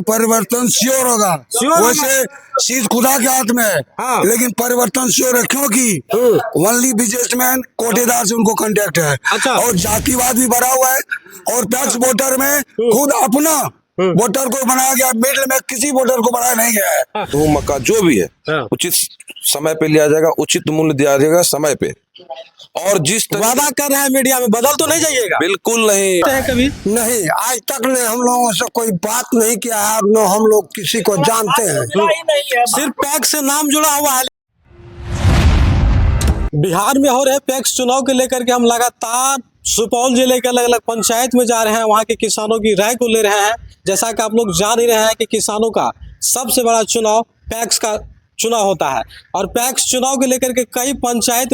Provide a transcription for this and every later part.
परिवर्तन श्योर होगा। वैसे चीज खुदा के हाथ में है। हाँ। लेकिन परिवर्तन श्योर है क्योंकि ओनली बिजनेसमैन कोटेदार से उनको कांटेक्ट है। अच्छा। और जातिवाद भी बढ़ा हुआ है और टैक्स वोटर में खुद अपना वोटर को बनाया गया, मिडिल में किसी वोटर को बनाया नहीं गया है। तो मक्का जो भी है उचित समय पे लिया जाएगा, उचित मूल्य दिया जाएगा समय पे। और जिस वादा कर रहे हैं मीडिया में, बदल तो नहीं जाइएगा? बिल्कुल नहीं। कभी नहीं, आज तक ने हम लोगों से कोई बात नहीं किया है, न हम लोग किसी को जानते हैं। सिर्फ पैक्स से नाम जुड़ा हुआ है। बिहार में हो रहे पैक्स चुनाव के लेकर के हम लगातार सुपौल जिले के अलग अलग पंचायत में जा रहे हैं, वहां के किसानों की राय को ले रहे हैं। जैसा कि आप लोग जान ही रहे हैं कि किसानों का सबसे बड़ा चुनाव पैक्स का चुनाव होता है और पैक्स चुनाव के लेकर के कई पंचायत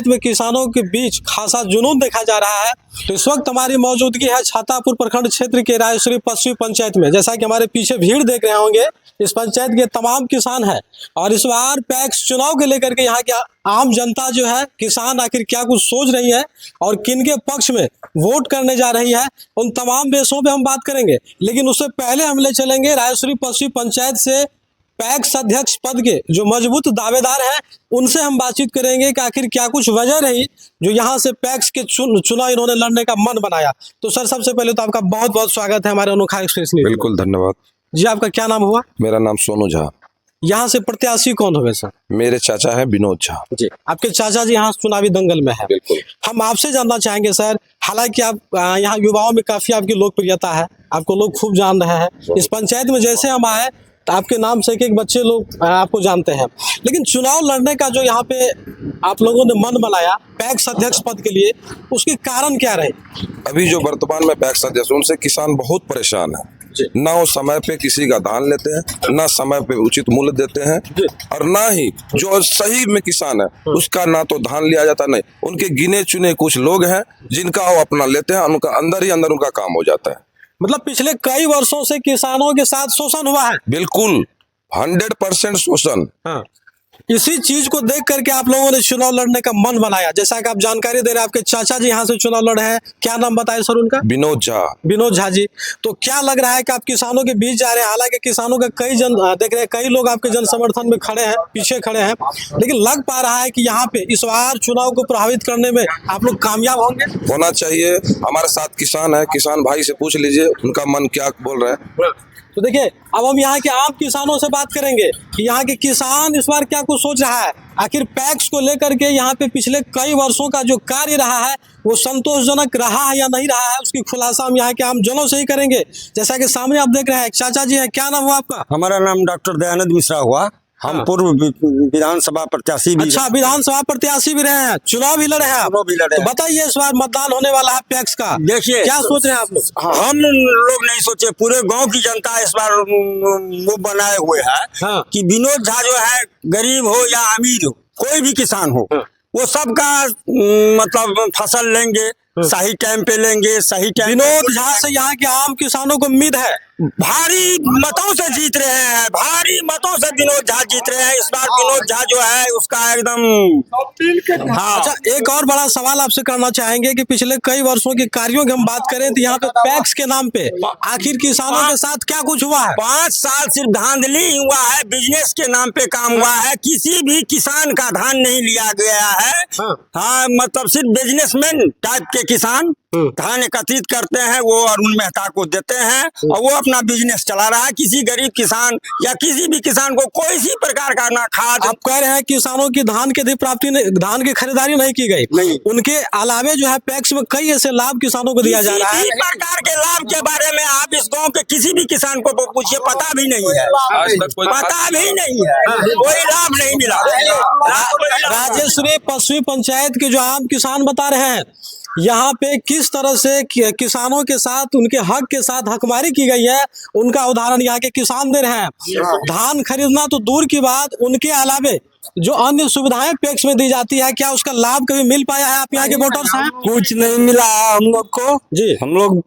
में किसानों के बीच खासा जुनून देखा जा रहा है। तो इस वक्त हमारी मौजूदगी है छातापुर प्रखंड क्षेत्र के रायश्री पश्चिमी पंचायत में। जैसा कि हमारे पीछे भीड़ देख रहे होंगे, इस पंचायत के तमाम किसान हैं और इस बार पैक्स चुनाव के लेकर के यहाँ की आम जनता जो है, किसान आखिर क्या कुछ सोच रही है और किन के पक्ष में वोट करने जा रही है, उन तमाम विषयों पे हम बात करेंगे। लेकिन उससे पहले हम ले चलेंगे रायश्री पश्चिमी पंचायत से पैक्स अध्यक्ष पद के जो मजबूत दावेदार हैं, उनसे हम बातचीत करेंगे कि आखिर क्या कुछ वजह रही जो यहाँ से पैक्स के चुनाव इन्होंने लड़ने का मन बनाया। तो सर, सबसे पहले तो आपका बहुत बहुत स्वागत है हमारे अनोखा एक्सप्रेस में। बिल्कुल, धन्यवाद जी। आपका क्या नाम हुआ? मेरा नाम सोनू झा। यहाँ से प्रत्याशी कौन हुए सर? मेरे चाचा हैं विनोद झा जी। आपके चाचा जी यहाँ चुनावी दंगल में है। बिल्कुल। हम आपसे जानना चाहेंगे सर, हालांकि आप यहाँ युवाओं में काफी आपकी लोकप्रियता है, आपको लोग खूब जान रहे हैं। इस पंचायत में जैसे हम आए तो आपके नाम से एक बच्चे लोग आपको जानते हैं, लेकिन चुनाव लड़ने का जो यहाँ पे आप लोगों ने मन बनाया पैक्स अध्यक्ष पद के लिए, उसके कारण क्या रहे? अभी जो वर्तमान में पैक्स अध्यक्ष, उनसे किसान बहुत परेशान है। ना वो समय पे किसी का धान लेते हैं, ना समय पे उचित मूल्य देते हैं, और ना ही जो सही में किसान है उसका ना तो धान लिया जाता, नहीं उनके गिने चुने कुछ लोग हैं जिनका वो अपना लेते हैं, उनका अंदर ही अंदर उनका काम हो जाता है। मतलब पिछले कई वर्षों से किसानों के साथ शोषण हुआ है। बिल्कुल 100% शोषण। हाँ। इसी चीज को देख करके आप लोगों ने चुनाव लड़ने का मन बनाया। जैसा कि आप जानकारी दे रहे हैं, आपके चाचा जी यहाँ से चुनाव लड़ रहे हैं, क्या नाम बताए सर उनका? विनोद झा। विनोद झा जी। तो क्या लग रहा है कि आप किसानों के बीच जा रहे हैं? हालांकि किसानों का देख रहे हैं, कई लोग आपके जन समर्थन में खड़े हैं, पीछे खड़े हैं, लेकिन लग पा रहा है कि यहाँ पे इस बार चुनाव को प्रभावित करने में आप लोग कामयाब होंगे। होना चाहिए। हमारे साथ किसान है, किसान भाई से पूछ लीजिए उनका मन क्या बोल रहे हैं। तो देखिए, अब हम यहाँ के आम किसानों से बात करेंगे कि यहाँ के किसान इस बार क्या कुछ सोच रहा है। आखिर पैक्स को लेकर के यहाँ पे पिछले कई वर्षों का जो कार्य रहा है वो संतोषजनक रहा है या नहीं रहा है, उसकी खुलासा हम यहाँ के आम जनों से ही करेंगे। जैसा कि सामने आप देख रहे हैं, चाचा जी हैं, क्या नाम हुआ आपका? हमारा नाम डॉक्टर दयानंद मिश्रा हुआ। हम पूर्व विधानसभा प्रत्याशी भी। अच्छा, विधानसभा प्रत्याशी भी रहे हैं, चुनाव भी लड़े हैं आप। तो बताइए, इस बार मतदान होने वाला है पैक्स का, देखिए क्या सोच रहे हैं आप लोग? हम लोग नहीं सोचे, पूरे गांव की जनता इस बार मुंह बनाए हुए है। हाँ। कि विनोद झा जो है, गरीब हो या अमीर हो, कोई भी किसान हो, वो सबका मतलब फसल लेंगे, सही टाइम पे लेंगे, सही टाइम। विनोद झा से यहाँ के आम किसानों को उम्मीद है, भारी मतों से जीत रहे हैं, भारी मतों से विनोद झा जीत रहे हैं इस बार। विनोद झा जो है उसका एकदम। हाँ। अच्छा, एक और बड़ा सवाल आपसे करना चाहेंगे कि पिछले कई वर्षों के कार्यों की हम बात करें तो यहाँ पे पैक्स के नाम पे आखिर किसानों के साथ क्या कुछ हुआ है? 5 साल सिर्फ धांधली हुआ है, बिजनेस के नाम पे काम हुआ है, किसी भी किसान का धान नहीं लिया गया है। हाँ, मतलब सिर्फ बिजनेसमैन टाइप के किसान धान एकत्रित करते हैं, वो अरुण मेहता को देते हैं और वो अपना बिजनेस चला रहा है। किसी गरीब किसान या किसी भी किसान को कोई सी प्रकार का ना खाद। आप कह रहे हैं किसानों की धान की प्राप्ति धान की खरीदारी नहीं की गई, नहीं। उनके अलावे जो है पैक्स में कई ऐसे लाभ किसानों को दिया जा रहा है। किसी प्रकार के लाभ के बारे में आप इस गांव के किसी भी किसान को पूछिए, पता भी नहीं है, पता भी नहीं है, कोई लाभ नहीं मिला। राजेश्वरी पश्चिमी पंचायत के जो आम किसान बता रहे हैं, यहाँ पे किस तरह से किसानों के साथ, उनके हक के साथ हकमारी की गई है, उनका उदाहरण यहाँ के किसान दे रहे हैं। धान खरीदना तो दूर की बात, उनके अलावे जो अन्य सुविधाएं पैक्स में दी जाती है, क्या उसका लाभ कभी मिल पाया है? आप यहाँ के वोटर्स हैं? कुछ नहीं मिला हम लोग को जी। हम लोग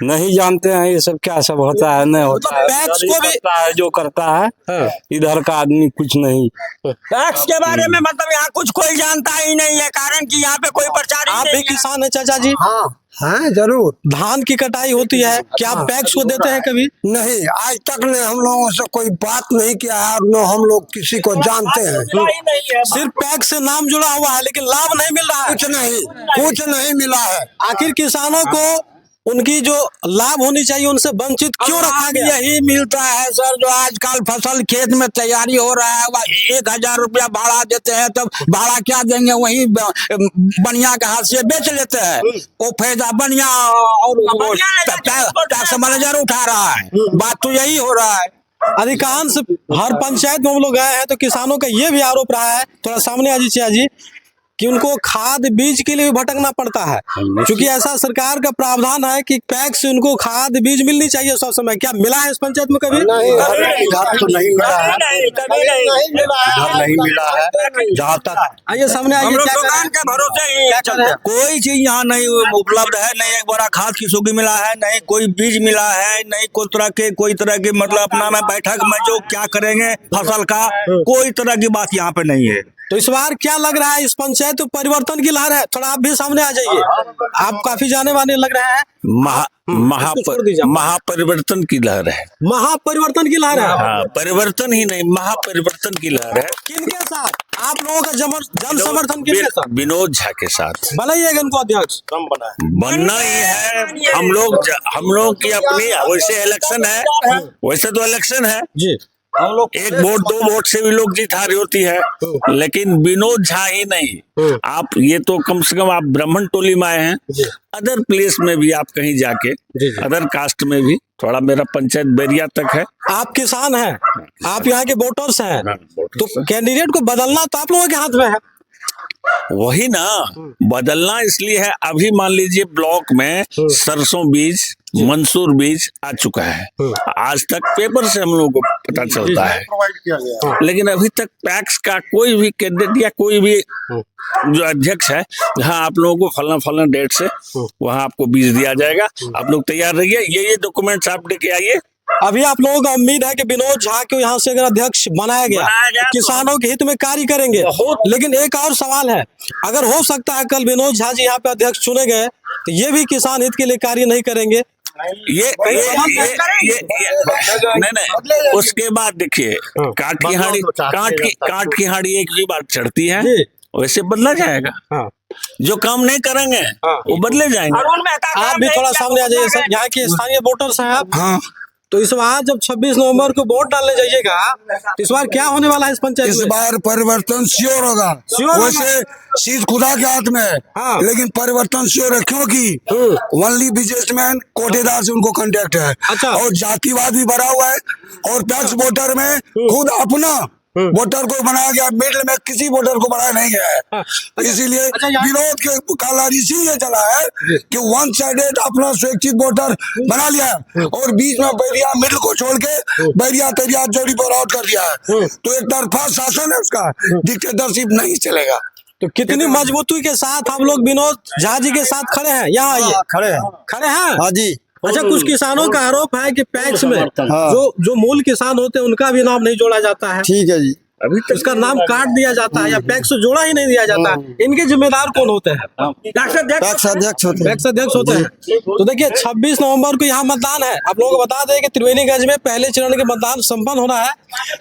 नहीं जानते हैं ये सब क्या सब होता है नहीं होता है। पैक्स को भी करता है जो करता है, इधर का आदमी कुछ नहीं। टैक्स के बारे में मतलब यहाँ कुछ कोई जानता ही नहीं है, कारण कि यहाँ पे कोई प्रचार ही आप भी नहीं है। किसान है चाचा जी? हाँ जरूर। धान की कटाई होती है, क्या आप पैक्स को देते हैं कभी? नहीं, आज तक ने हम लोगों से कोई बात नहीं किया है, और न हम लोग किसी को जानते हैं। सिर्फ पैक्स से नाम जुड़ा हुआ है लेकिन लाभ नहीं मिल रहा है। कुछ नहीं मिला है। आखिर किसानों को उनकी जो लाभ होनी चाहिए उनसे वंचित क्यों रखा गया? यही मिलता है सर, जो आजकल फसल खेत में तैयारी हो रहा है, 1000 रुपया भाड़ा देते हैं, तब भाड़ा क्या देंगे, वही बनिया के हाथ से बेच लेते हैं। वो फायदा बनिया और टैक्स मैनेजर उठा रहा है। बात तो यही हो रहा है। अधिकांश हर पंचायत में हम लोग गए हैं तो किसानों का ये भी आरोप रहा है, थोड़ा सामने आ जी जी, कि उनको खाद बीज के लिए भी भटकना पड़ता है, क्योंकि ऐसा सरकार का प्रावधान है कि पैक्स से उनको खाद बीज मिलनी चाहिए सब समय। क्या मिला है इस पंचायत में कभी? नहीं, इधर तो नहीं मिला है, इधर नहीं मिला है। जहाँ तक आइए सामने आइए, हम लोग क्या कर रहे दुकान हैं? के भरोसे ही क्या कर रहे हैं? कोई चीज यहाँ नहीं उपलब्ध है, नहीं एक बोरा खाद की सुगी मिला है, नहीं कोई बीज मिला है, नहीं कोई तरह के मतलब अपना में बैठक में जो क्या करेंगे फसल का, कोई तरह की बात यहाँ पे नहीं है। तो इस बार क्या लग रहा है, इस पंचायत में परिवर्तन की लहर है? थोड़ा आप भी सामने आ जाइए, आप काफी जाने माने लग रहे हैं। महापरिवर्तन की लहर है। महापरिवर्तन की लहर है। हाँ, परिवर्तन ही नहीं, महापरिवर्तन की लहर है। किनके साथ? आप लोगों का जन समर्थन किसके साथ? विनोद झा के साथ बनाइएगा इनको अध्यक्ष। बनना ही है। हम लोग की अपनी वैसे इलेक्शन है, वैसे तो इलेक्शन है जी, हम लोग 1 वोट 2 वोट से भी लोग जीत हारी होती है, लेकिन विनोद झा ही नहीं। आप ये तो कम से कम आप ब्राह्मण टोली में आए हैं, अदर प्लेस में भी आप कहीं जाके अदर कास्ट में भी, थोड़ा मेरा पंचायत बैरिया तक है। आप किसान हैं, आप यहाँ के वोटर्स हैं, तो कैंडिडेट को बदलना तो आप लोगों के हाथ में है। वही ना, बदलना इसलिए है, अभी मान लीजिए ब्लॉक में सरसों बीज, मंसूर बीज आ चुका है, आज तक पेपर से हम लोगों को पता चलता है, लेकिन अभी तक पैक्स का कोई भी कैंडिडेट या कोई भी जो अध्यक्ष है, हाँ आप लोगों को फलना डेट से वहाँ आपको बीज दिया जाएगा, आप लोग तैयार रहिए, ये डॉक्यूमेंट्स आप लेके आइए। अभी आप लोगों का उम्मीद है कि विनोद झा को यहाँ से अगर अध्यक्ष बनाया गया तो किसानों के हित में कार्य करेंगे। लेकिन एक और सवाल है, अगर हो सकता है कल विनोद झा जी यहाँ पे अध्यक्ष चुने गए तो ये भी किसान हित के लिए कार्य नहीं करेंगे। ये नहीं, उसके बाद देखिए काट की हाड़ी एक ही बार चढ़ती है, वैसे बदला जाएगा। जो काम नहीं करेंगे वो बदले जाएंगे। आप भी थोड़ा सामने आ जाइए सर, यहाँ के स्थानीय वोटर्स हैं आप। हाँ, तो इस बार जब 26 नवंबर को वोट डालने जाइएगा तो इस बार क्या होने वाला है इस पंचायत इस में? बार परिवर्तन श्योर होगा। वैसे चीज खुदा के हाथ में है, हाँ। लेकिन परिवर्तन श्योर है, क्योंकि ओनली बिजनेसमैन कोटेदार से उनको कांटेक्ट है। अच्छा। और जातिवाद भी बढ़ा हुआ है, और पैक्स वोटर में खुद अपना वोटर को बनाया गया, मिडिल में किसी वोटर को बनाया नहीं गया है। इसीलिए विरोध के कालार इसीलिए चला है कि वन साइडेड अपना स्वेच्छित वोटर बना लिया है, और बीच में बैरिया मिडिल को छोड़ के बैरिया तैरिया जोड़ी पर आउट कर दिया है। तो एक तरफा शासन है उसका, डिक्टेटरशिप नहीं चलेगा। तो कितनी मजबूती के साथ हम लोग विनोद झा जी के साथ खड़े हैं? यहाँ आइए। खड़े हैं। खड़े हैं? हाँ जी। अच्छा, कुछ किसानों का आरोप है कि पैक्स में जो मूल किसान होते हैं उनका भी नाम नहीं जोड़ा जाता है। ठीक है जी। अभी तक उसका नाम काट दिया जाता है या पैक्स से जोड़ा ही नहीं दिया जाता है। इनके जिम्मेदार कौन होते हैं? पैक्स अध्यक्ष होते हैं। पैक्स अध्यक्ष होते हैं। तो देखिए 26 नवंबर को यहाँ मतदान है। आप लोगों को बता दें कि त्रिवेणीगंज में पहले चरण के मतदान संपन्न होना है,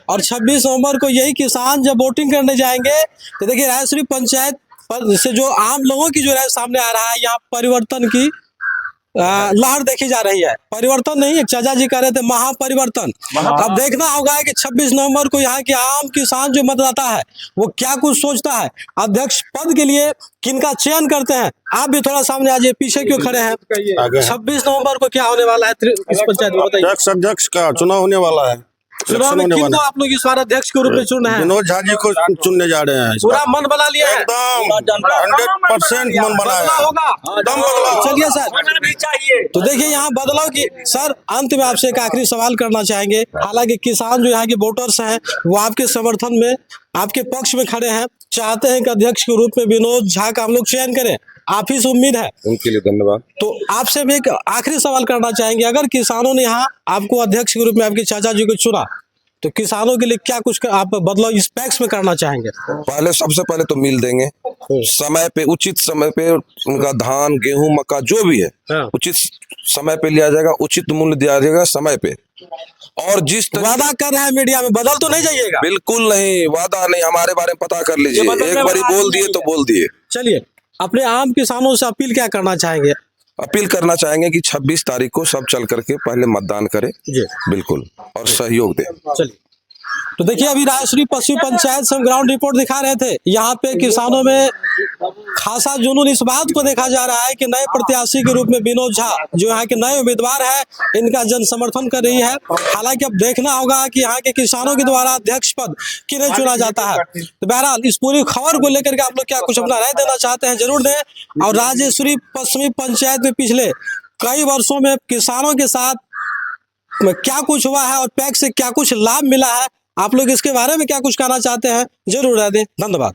और 26 नवंबर को यही किसान जब वोटिंग करने जाएंगे तो देखिए रायसुरी पंचायत पर से जो आम लोगों की जो राय सामने आ रहा है, यहाँ परिवर्तन की लहर देखी जा रही है। परिवर्तन नहीं, एक चाचा जी कह रहे थे महापरिवर्तन। अब देखना होगा कि 26 नवंबर को यहाँ के आम किसान जो मतदाता है वो क्या कुछ सोचता है, अध्यक्ष पद के लिए किनका चयन करते हैं। आप भी थोड़ा सामने आ जाइए, पीछे क्यों खड़े हैं? 26 नवंबर को क्या होने वाला है इस पंचायत में, बताइए। अध्यक्ष का चुनाव होने वाला है। चुनाव में किनको आप लोग इस बार अध्यक्ष के रूप में चुन रहे हैं? विनोद झा जी को चुनने जा रहे हैं। पूरा मन बना लिया है? एकदम 100% मन बना है। होगा। चलिए सर, तो देखिए यहाँ बदलाव की सर, अंत में आपसे एक आखिरी सवाल करना चाहेंगे। हालांकि किसान जो यहाँ के वोटर्स हैं वो आपके समर्थन में, आपके पक्ष में खड़े हैं, चाहते हैं कि अध्यक्ष के रूप में विनोद झा का हम लोग चयन करें, आप ही से उम्मीद है। उनके लिए धन्यवाद। तो आपसे भी एक आखिरी सवाल करना चाहेंगे, अगर किसानों ने यहाँ आपको अध्यक्ष के रूप में आपके चाचा जी को चुना तो किसानों के लिए क्या कुछ आप बदलाव इस पैक्स में करना चाहेंगे? पहले सबसे पहले तो मिल देंगे समय पे, उचित समय पे उनका धान गेहूं मक्का जो भी है उचित समय पे लिया जाएगा, उचित मूल्य दिया जाएगा समय पे। और जिस वादा कर रहे हैं मीडिया में, बदल तो नहीं जाइएगा? बिल्कुल नहीं, वादा नहीं, हमारे बारे में पता कर लीजिए, एक बारी बोल दिए तो बोल दिए। चलिए, अपने आम किसानों से अपील क्या करना चाहेंगे? अपील करना चाहेंगे कि 26 तारीख को सब चल करके पहले मतदान करें जी बिल्कुल, और सहयोग दें। चलिए, तो देखिए अभी रायसुरी पश्चिमी पंचायत से हम ग्राउंड रिपोर्ट दिखा रहे थे। यहाँ पे किसानों में खासा जुनून इस बात को देखा जा रहा है कि नए प्रत्याशी के रूप में विनोद झा जो यहाँ के नए उम्मीदवार है, इनका जन समर्थन कर रही है। हालांकि अब देखना होगा कि यहाँ के किसानों के द्वारा अध्यक्ष पद किन्हें चुना जाता है। तो बहरहाल इस पूरी खबर को लेकर के आप लोग क्या कुछ अपना राय देना चाहते हैं जरूर दें। और रायसुरी पश्चिमी पंचायत में पिछले कई वर्षों में किसानों के साथ क्या कुछ हुआ है और पैक्स से क्या कुछ लाभ मिला है, आप लोग इसके बारे में क्या कुछ कहना चाहते हैं जरूर रह दें। धन्यवाद।